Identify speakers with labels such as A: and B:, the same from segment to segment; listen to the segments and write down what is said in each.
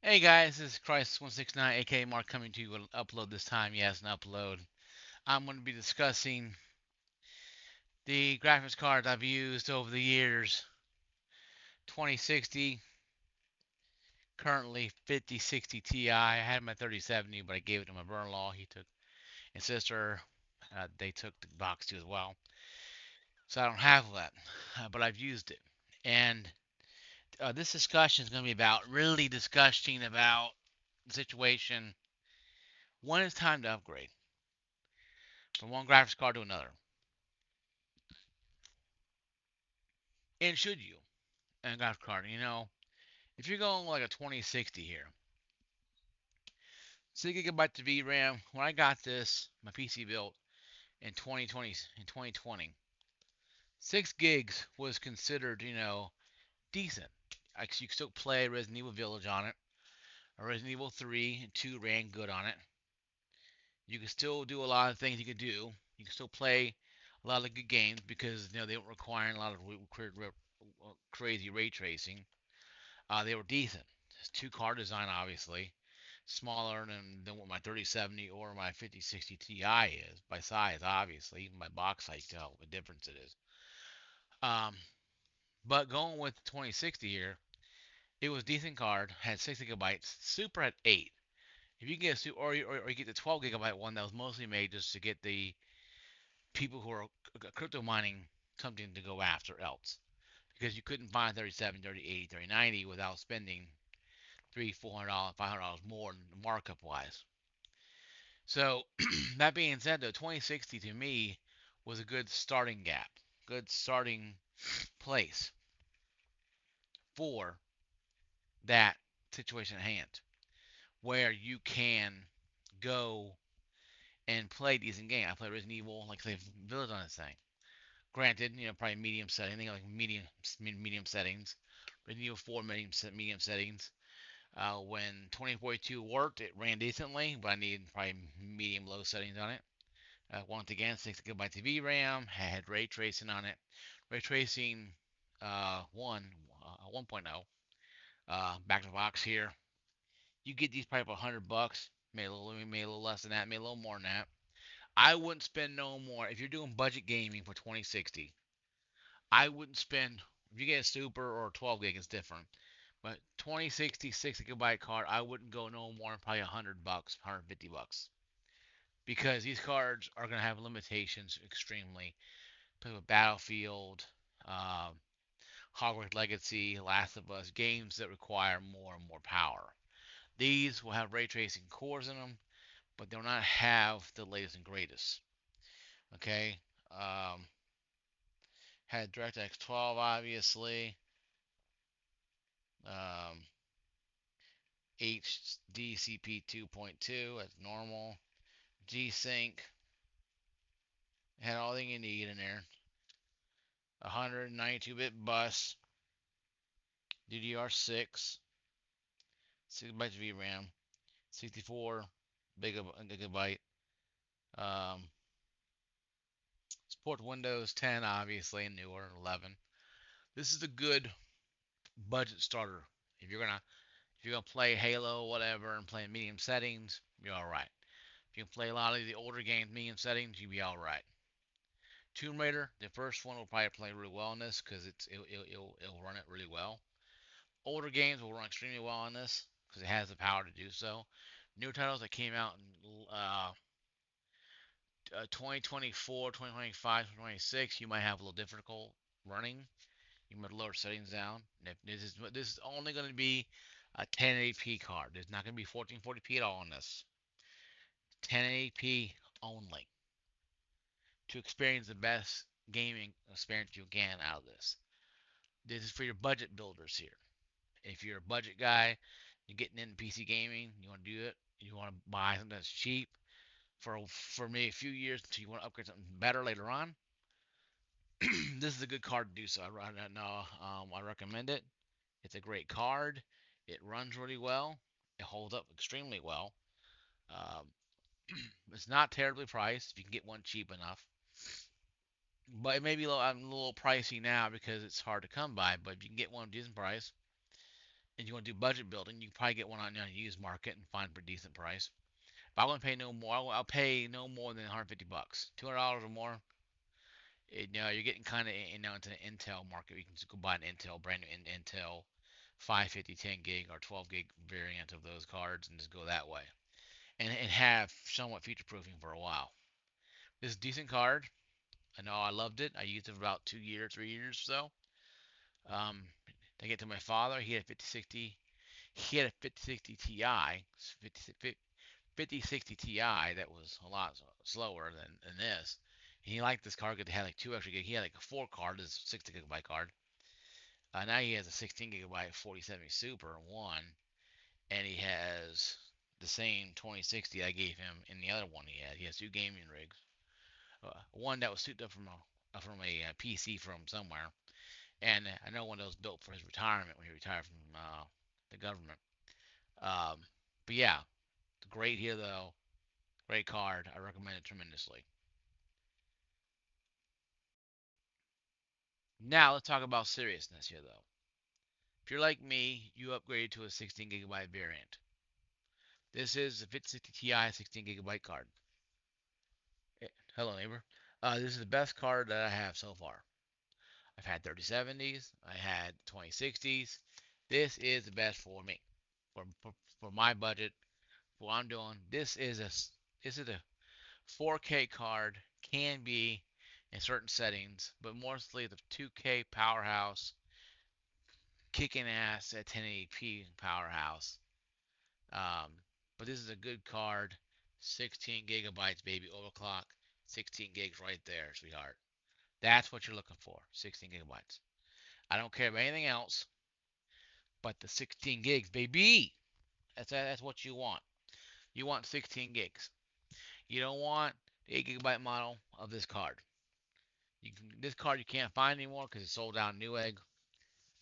A: Hey guys, this is Christ169 aka Mark coming to you with an upload this time. Yes, an upload. I'm going to be discussing the graphics cards I've used over the years. 2060, currently 5060 Ti. I had my 3070, but I gave it to my brother-in-law. He took and sister. They took the box too as well. So I don't have that, but I've used it. And this discussion is going to be about really discussing about the situation when it's time to upgrade from one graphics card to another. And should you? And graphics card, if you're going like a 2060 here, 6 gigabytes of VRAM. When I got this, my PC built in 2020, 6 gigs was considered, decent. Like you could still play Resident Evil Village on it, or Resident Evil 3 and 2 ran good on it. You could still do a lot of things you could do. You could still play a lot of good games because they weren't requiring a lot of crazy ray tracing. They were decent. It's two car design, obviously, smaller than what my 3070 or my 5060 Ti is by size, obviously, even by box size, tell what difference it is. Um, but going with the 2060 here, it was decent card, had 6 gigabytes. Super had 8. If you get a or you get the 12 gigabyte one that was mostly made just to get the people who are crypto mining something to go after else, because you couldn't find 37, 30, 80, 30, 90 without spending three, $400, $500 more markup wise. So that being said, though, 2060 to me was a good starting gap, good starting place for that situation at hand, where you can go and play decent game. I played Resident Evil, like I say, Village on this thing. Granted, probably medium setting, I think like medium settings. Resident Evil 4 medium settings. When 2042 worked, it ran decently, but I needed probably medium low settings on it. Once again, 6 gigabytes of VRAM, had ray tracing on it. Ray tracing 1.0. Back to the box here. You get these probably for $100, maybe a little less than that, maybe a little more than that. I wouldn't spend no more if you're doing budget gaming for 2060. I wouldn't spend if you get a super or a 12 gig, it's different. But 2060 6 gigabyte card, I wouldn't go no more than probably $100, $150, because these cards are gonna have limitations extremely. Play with Battlefield, um, Hogwarts Legacy, Last of Us, games that require more and more power. These will have ray tracing cores in them, but they'll not have the latest and greatest. Okay, um, had DirectX 12, obviously. Um, HDCP 2.2 as normal. G-Sync had all the thing you need in there. 192-bit bus, DDR6, 6 gigabytes VRAM, 64 gigabyte. Um, support Windows 10, obviously, and newer, 11. This is a good budget starter. If you're gonna if you're gonna play Halo, whatever, and play in medium settings, you're all right. If you can play a lot of the older games medium settings, you'll be all right. Tomb Raider, the first one will probably play really well on this because it'll run it really well. Older games will run extremely well on this because it has the power to do so. New titles that came out in 2024, 2025, 2026, you might have a little difficult running. You might lower settings down. And if this is only going to be a 1080p card. There's not going to be 1440p at all on this. 1080p only to experience the best gaming experience you can out of this. This is for your budget builders here. If you're a budget guy, you're getting into PC gaming, you want to do it, you want to buy something that's cheap for maybe a few years until you want to upgrade something better later on. This is a good card to do so. I recommend it. It's a great card. It runs really well. It holds up extremely well. Um, it's not terribly priced if you can get one cheap enough. But it may be a little pricey now because it's hard to come by. But if you can get one decent price, If you want to do budget building, you can probably get one on the used market and find for a decent price. If I want to pay no more, I'll pay no more than 150 bucks, $200 or more. You're getting kind of into the Intel market. You can just go buy an Intel brand new Intel 550 10 gig or 12 gig variant of those cards and just go that way and have somewhat future proofing for a while. This is a decent card. I know I loved it. I used it for about 2 years, 3 years or so. Um, I get to my father. He had a 5060. He had a 5060 Ti, 5060 Ti that was a lot slower than this. And he liked this card because it had like 2 extra gig. He had like a 4 card, this 60 gigabyte card. Now he has a 16 gigabyte 4070 Super one, and he has the same 2060 I gave him in the other one he had. He has two gaming rigs. One that was souped up from a PC from somewhere, and I know one that was built for his retirement when he retired from the government. Um, but yeah, great here though. Great card. I recommend it tremendously. Now let's talk about seriousness here though. If you're like me, you upgraded to a 16 gigabyte variant. This is the 5060 Ti 16 gigabyte card. Hello neighbor. This is the best card that I have so far. I've had 3070s. I had 2060s. This is the best for me. For my budget, for what I'm doing, this is a 4K card. Can be in certain settings, but mostly the 2K powerhouse, kicking ass at 1080p powerhouse. Um, but this is a good card. 16 gigabytes, baby, overclock. 16 gigs right there, sweetheart. That's what you're looking for. 16 gigabytes. I don't care about anything else but the 16 gigs, baby. That's what you want. You want 16 gigs. You don't want the 8 gigabyte model of this card. This card you can't find anymore because it's sold out in Newegg.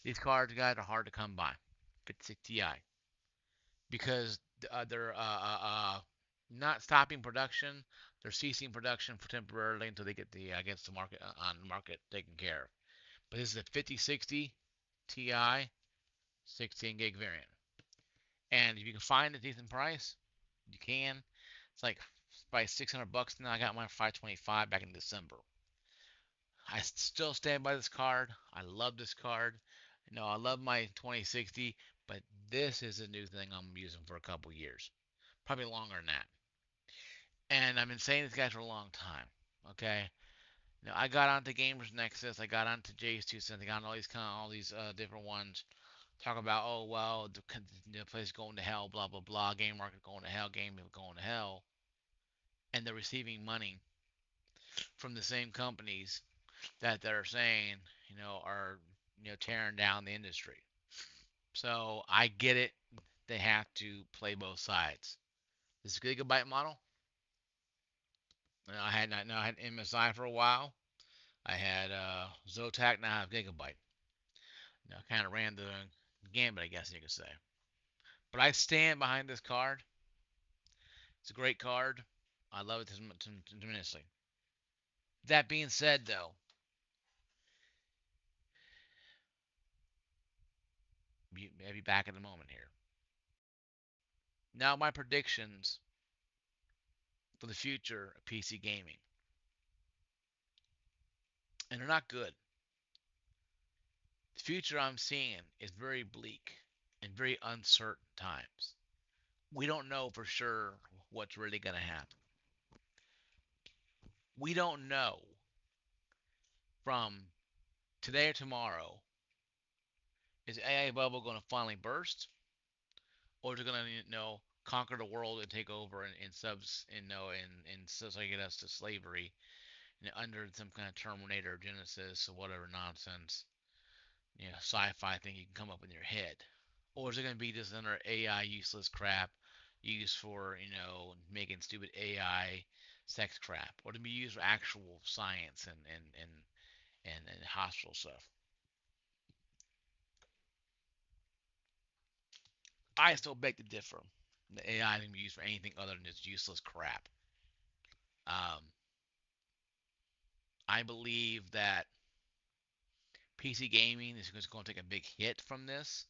A: These cards, guys, are hard to come by. 56 Ti because they're not stopping production. They're ceasing production for temporarily until they get the against the market on the market taken care of. But this is a 5060 Ti 16 gig variant, and if you can find a decent price, you can. It's like by 600 bucks now. I got mine for 525 back in December. I still stand by this card. I love this card. I love my 2060, but this is a new thing I'm using for a couple years, probably longer than that. And I've been saying this guy for a long time. Okay, I got onto Gamers Nexus, I got onto Jay's Two Cents, I got on all these different ones. Talk about, oh well, the place is going to hell, blah blah blah. Game market going to hell, game going to hell, and they're receiving money from the same companies that they're saying, are tearing down the industry. So I get it. They have to play both sides. This gigabyte model. I had MSI for a while. I had Zotac. Now I have Gigabyte. I kind of ran the gambit, I guess you could say. But I stand behind this card. It's a great card. I love it tremendously. That being said, though, be back in a moment here. Now my predictions for the future of PC gaming, and they're not good. The future I'm seeing is very bleak and very uncertain times. We don't know for sure what's really going to happen. We don't know from today or tomorrow, is AI bubble going to finally burst, or is it going to conquer the world and take over in subs and so get us to slavery under some kind of Terminator Genesis or whatever nonsense sci-fi thing you can come up in your head, or is it going to be just another AI useless crap used for making stupid AI sex crap, or to be used for actual science and hospital stuff? I still beg to differ. The AI can be used for anything other than this useless crap. Um, I believe that PC gaming is going to take a big hit from this.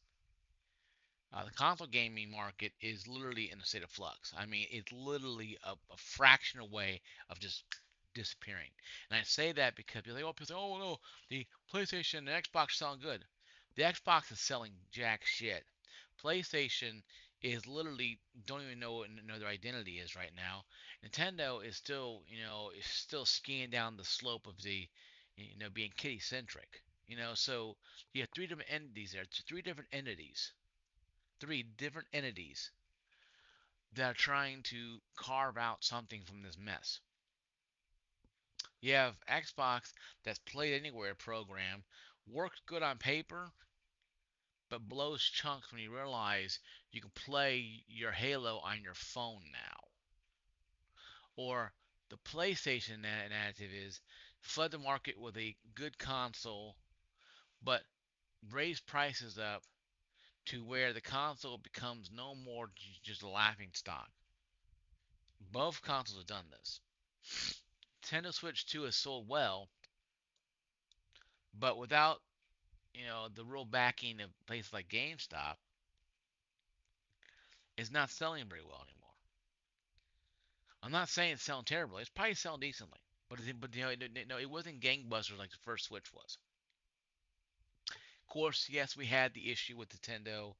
A: The console gaming market is literally in a state of flux. I mean, it's literally a fraction away of just disappearing. And I say that because people say, oh no, the PlayStation and Xbox are selling good. The Xbox is selling jack shit. PlayStation is literally don't even know what their identity is right now. Nintendo is still, is still skiing down the slope of the, being kitty centric. So you have three different entities there. It's three different entities that are trying to carve out something from this mess. You have Xbox that's played anywhere program, works good on paper, but blows chunks when you realize you can play your Halo on your phone now. Or the PlayStation narrative is flood the market with a good console, but raise prices up to where the console becomes no more just a laughing stock. Both consoles have done this. Nintendo Switch 2 has sold well, but without, the real backing of places like GameStop, it's not selling very well anymore. I'm not saying it's selling terribly. It's probably selling decently, but it wasn't gangbusters like the first Switch was. Of course, yes, we had the issue with Nintendo,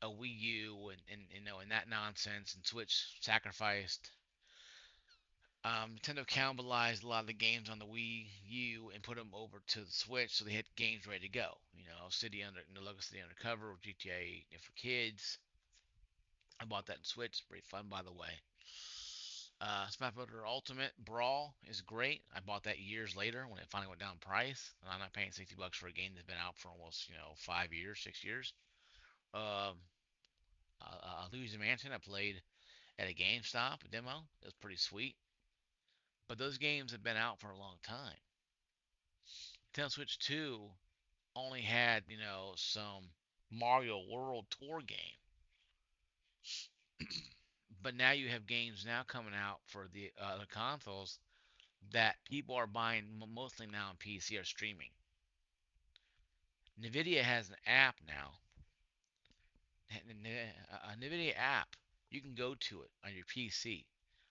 A: a Wii U, and that nonsense, and Switch sacrificed. Nintendo cannibalized a lot of the games on the Wii U and put them over to the Switch, so they had games ready to go. Lego City Undercover, GTA for kids. I bought that in Switch. It's pretty fun, by the way. Smash Bros. Ultimate Brawl is great. I bought that years later when it finally went down in price, and I'm not paying $60 for a game that's been out for almost 5 years, 6 years. Um, Luigi's Mansion I played at a GameStop demo. It was pretty sweet. But those games have been out for a long time. Nintendo Switch 2 only had, some Mario World Tour game. But now you have games now coming out for the other consoles that people are buying mostly now on PC or streaming. Nvidia has an app now, a Nvidia app. You can go to it on your PC,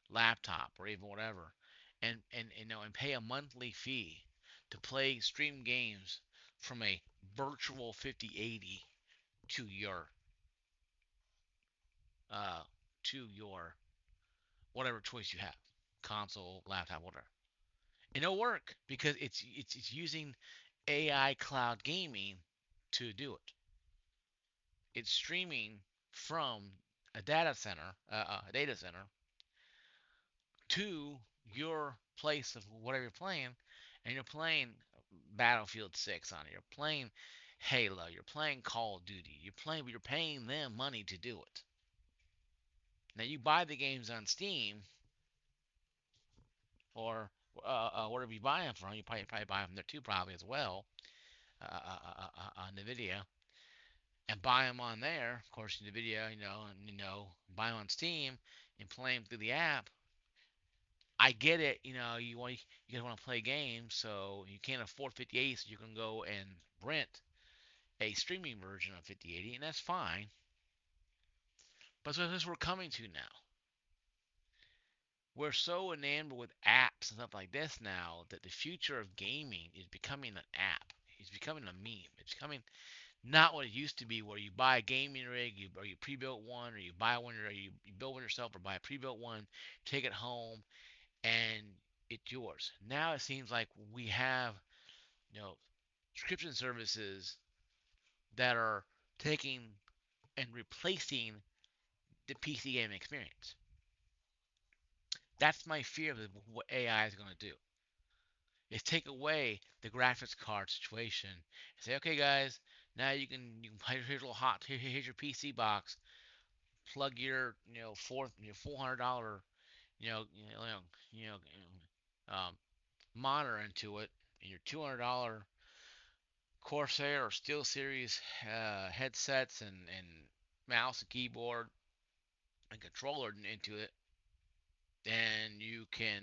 A: laptop, or even whatever, and pay a monthly fee to play stream games from a virtual 5080 to your uh to your whatever choice you have, console, laptop, whatever. And it'll work because it's using AI cloud gaming to do it. It's streaming from a data center to your place of whatever you're playing, and you're playing Battlefield 6 on it. You're playing Halo. You're playing Call of Duty. You're paying them money to do it. Now you buy the games on Steam or wherever you buy them from. You probably buy them there too, probably as well, on Nvidia, and buy them on there. Of course, Nvidia, and buy them on Steam and play them through the app. I get it. You guys want to play games, so you can't afford 5080, so you can go and rent a streaming version of 5080, and that's fine. But so this we're coming to now. We're so enamored with apps and stuff like this now that the future of gaming is becoming an app. It's becoming a meme. It's becoming not what it used to be, where you buy a gaming rig, or you pre-built one, or you buy one, or you build one yourself, or buy a pre-built one, take it home, and it's yours. Now it seems like we have, you know, subscription services that are taking and replacing the PC gaming experience. That's my fear of what AI is going to do. Is take away the graphics card situation and say, okay, guys, now you can here's a little hot. Here's your PC box. Plug your your $400 you know you know you know monitor into it, and your $200 Corsair or SteelSeries headsets and mouse and keyboard and controller into it, and you can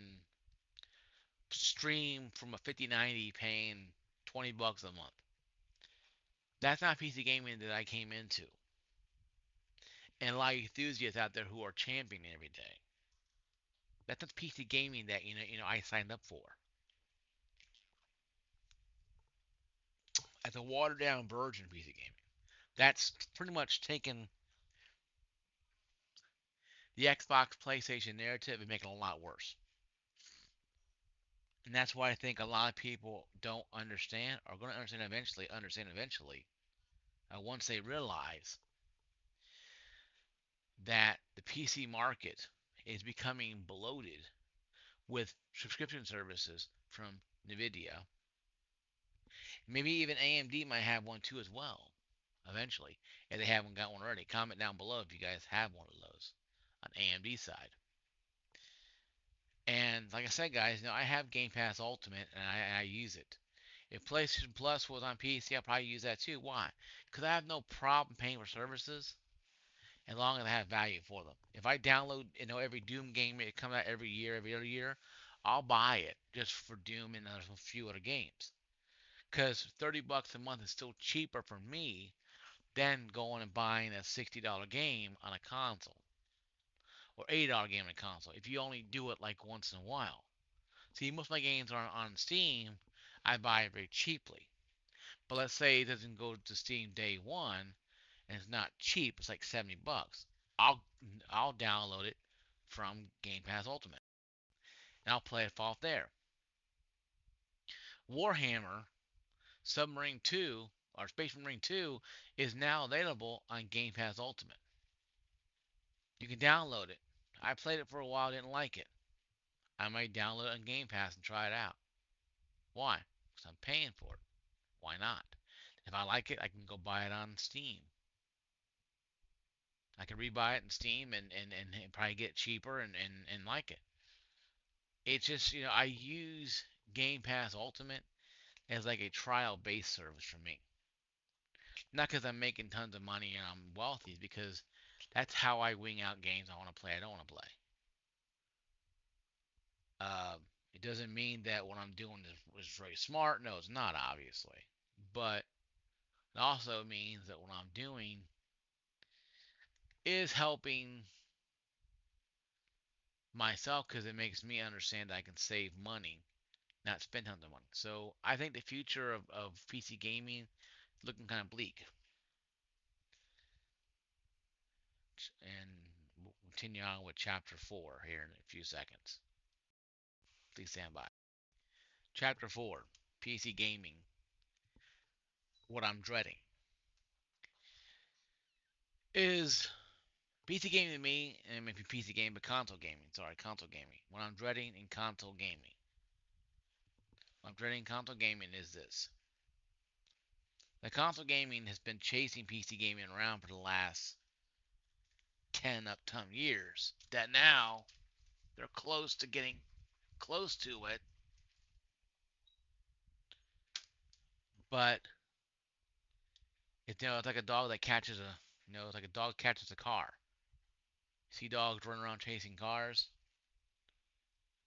A: stream from a 5090 paying $20 a month. That's not PC gaming that I came into. and a lot of enthusiasts out there who are championing every day. That's the PC gaming that I signed up for. As a watered down version of PC gaming. That's pretty much taken the Xbox PlayStation narrative and making it a lot worse. And that's why I think a lot of people don't understand, or going to understand eventually, once they realize that the PC market is becoming bloated with subscription services from Nvidia. Maybe even AMD might have one too as well, eventually, if they haven't got one already. Comment down below if you guys have one of those on AMD side. And like I said, guys, I have Game Pass Ultimate and I use it. If PlayStation Plus was on PC, I'd probably use that too. Why? Because I have no problem paying for services as long as I have value for them. If I download, every Doom game that comes out every other year, I'll buy it just for Doom and a few other games. Because $30 a month is still cheaper for me than going and buying a $60 game on a console or $80 game on a console. If you only do it like once in a while. See, most of my games are on Steam. I buy it very cheaply. But let's say it doesn't go to Steam day one, and it's not cheap. It's like $70. I'll I'll download it from Game Pass Ultimate, and I'll play it off there. Warhammer Submarine 2 or Space Marine 2 is now available on Game Pass Ultimate. You can download it. I played it for a while, didn't like it. I might download it on Game Pass and try it out. Why? Because I'm paying for it. Why not? If I like it, I can go buy it on Steam. I can rebuy it in Steam and probably get it cheaper and like it. It's just, I use Game Pass Ultimate as like a trial based service for me. Not because I'm making tons of money and I'm wealthy, because that's how I wing out games I want to play, I don't want to play. Uh, it doesn't mean that what I'm doing is very smart. No, it's not, obviously. But it also means that what I'm doing is helping myself because it makes me understand that I can save money, not spend tons of money. So I think the future of PC gaming is looking kind of bleak. And we'll continue on with chapter 4 here in a few seconds. Please stand by. Chapter 4, PC gaming. What I'm dreading is PC gaming to me, and maybe PC gaming, but console gaming. Sorry, console gaming. What I'm dreading in console gaming. What I'm dreading in console gaming is this. The console gaming has been chasing PC gaming around for the last 10 years. That now they're close to getting close to it, but it's like a dog that catches it's like a dog catches a car. See dogs running around chasing cars.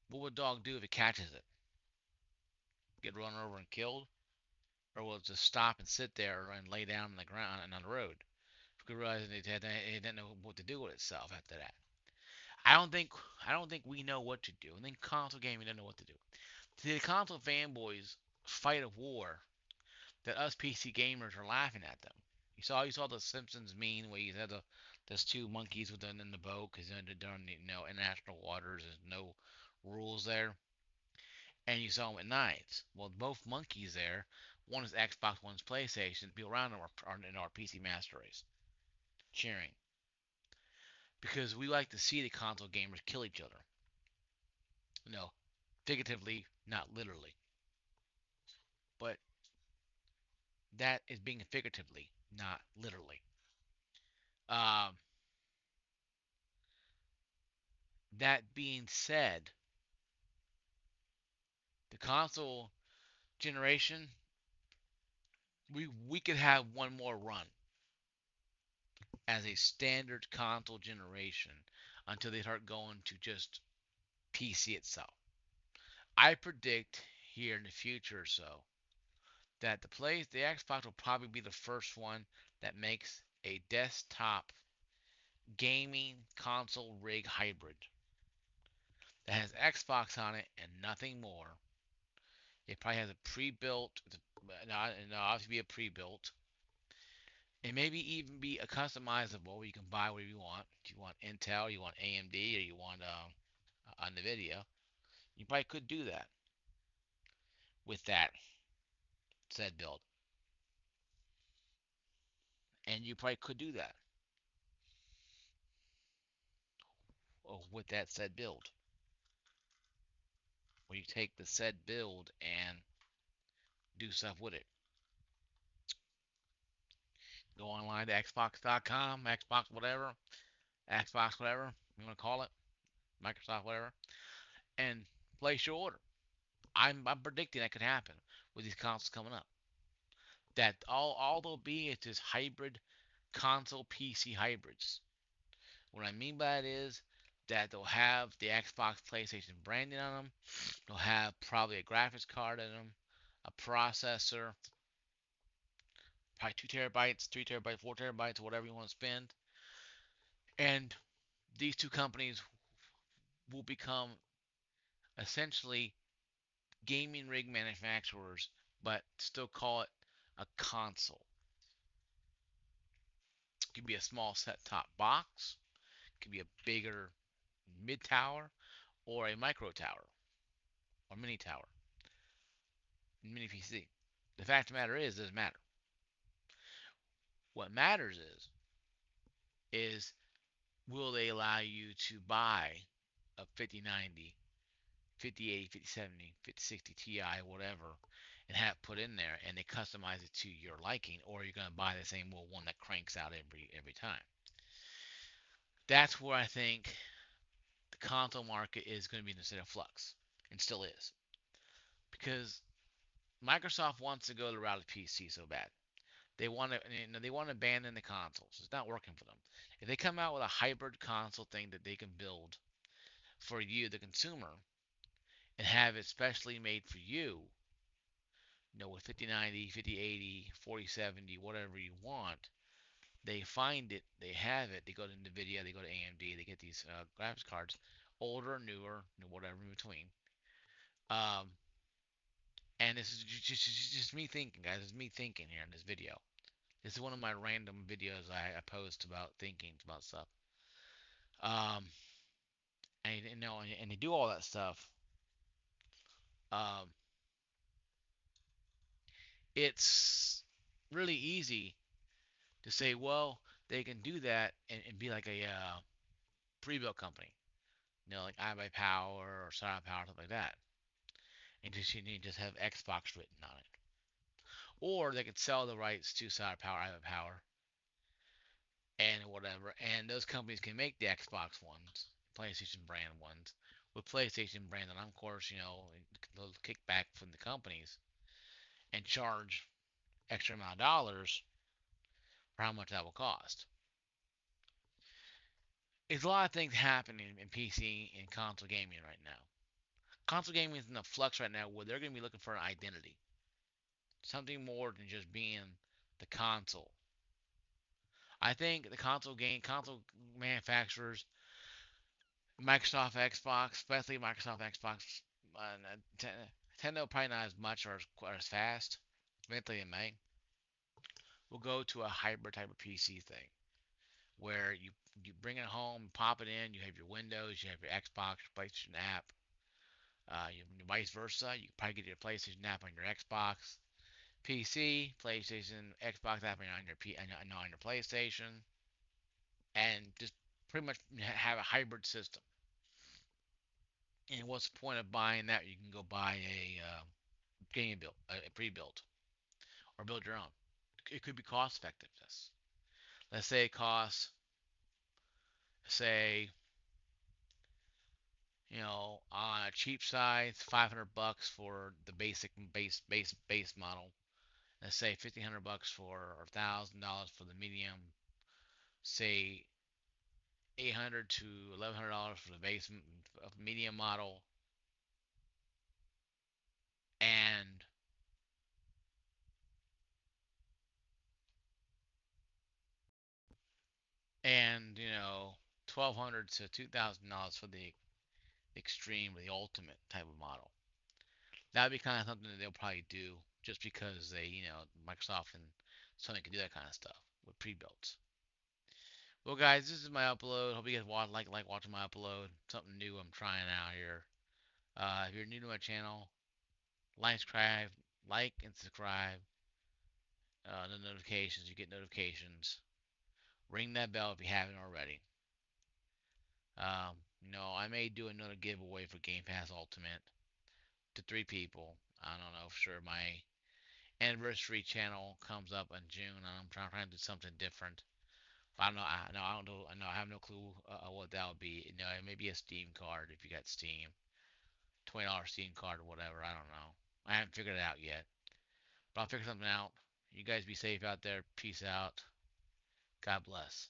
A: What would a dog do if it catches it? Get run over and killed? Or will it just stop and sit there and lay down on the ground and on the road? Because realizing it didn't know what to do with itself after that. I don't think we know what to do. I think console gaming doesn't know what to do. See, the console fanboys fight a war that us PC gamers are laughing at them. You saw the Simpsons meme where you had those two monkeys within in the boat because they're on international waters. There's no rules there, and you saw them at night. Well, both monkeys there. One is Xbox, one's PlayStation. People around them are in our PC Master Race, cheering because we like to see the console gamers kill each other. Figuratively, not literally, but that is being figuratively, not literally. Um, that being said, the console generation, we could have one more run as a standard console generation until they start going to just PC itself. I predict here in the future or so that the Xbox will probably be the first one that makes a desktop gaming console rig hybrid that has Xbox on it and nothing more. It probably has a pre-built, not obviously be a pre-built, and maybe even be a customizable. You can buy whatever you want. If you want Intel, you want AMD, or you want NVIDIA, you probably could do that with that said build, and you probably could do that with that said build, where you take the said build and do stuff with it. Go online to Xbox.com, Xbox whatever you want to call it, Microsoft whatever, and place your order. I'm predicting that could happen with these consoles coming up. That all they'll be is just hybrid console PC hybrids. What I mean by that is that they'll have the Xbox PlayStation branding on them. They'll have probably a graphics card in them, a processor, probably 2 terabytes, 3 terabytes, 4 terabytes, whatever you want to spend. And these two companies will become essentially gaming rig manufacturers, but still call it a console. It could be a small set-top box, it could be a bigger mid tower, or a micro tower, or mini tower, mini PC. The fact of the matter is, it doesn't matter. What matters is will they allow you to buy a 5090, 5080, 5070, 5060 Ti, whatever, and have it put in there, and they customize it to your liking, or you're going to buy the same old one that cranks out every time. That's where I think the console market is going to be in a state of flux, and still is, because Microsoft wants to go the route of PC so bad. They want to abandon the consoles. It's not working for them. If they come out with a hybrid console thing that they can build for you, the consumer, and have it specially made for you, with 5090, 5080, 4070, whatever you want, they find it, they have it, they go to NVIDIA, they go to AMD, they get these graphics cards, older, newer, whatever in between. Um, and this is just me thinking, guys. It's me thinking here in this video. This is one of my random videos I post about thinking about stuff. Um, and they do all that stuff. Um, it's really easy to say, well, they can do that and be like a pre-built company, like iBuyPower or StarPower, something like that, and just have Xbox written on it. Or they could sell the rights to StarPower, iBuyPower, and whatever, and those companies can make the Xbox ones, PlayStation brand ones, with PlayStation brand, and of course, they'll kickback from the companies and charge extra amount of dollars for how much that will cost. There's a lot of things happening in PC and console gaming right now. Console gaming is in a flux right now where they're going to be looking for an identity, something more than just being the console. I think the console manufacturers, Microsoft Xbox, especially Microsoft Xbox, Nintendo probably not as much or as fast. Eventually, it may. We'll go to a hybrid type of PC thing where you bring it home, pop it in, you have your Windows, you have your Xbox, your PlayStation app, vice versa. You can probably get your PlayStation app on your Xbox, PC, PlayStation, Xbox app on your PlayStation, and just pretty much have a hybrid system. And what's the point of buying that? You can go buy a game build, a pre-built, or build your own. It could be cost effectiveness. Let's say it costs, say, on a cheap side, $500 for the base model. Let's say $1,500 for, or $1,000 for the medium. Say $800 to $1,100 for the base of medium model, and and $1,200 to $2,000 for the extreme or the ultimate type of model. That'd be kind of something that they'll probably do just because Microsoft and Sony can do that kind of stuff with pre-builds. Well, guys, this is my upload. Hope you guys like watching my upload. Something new I'm trying out here. If you're new to my channel, like and subscribe. The notifications, you get notifications. Ring that bell if you haven't already. I may do another giveaway for Game Pass Ultimate to 3 people. I don't know for sure. My anniversary channel comes up in June, and I'm trying to do something different. I don't know. I don't know. I know. I have no clue what that would be. It may be a Steam card if you got Steam, $20 Steam card or whatever. I don't know. I haven't figured it out yet, but I'll figure something out. You guys be safe out there. Peace out. God bless.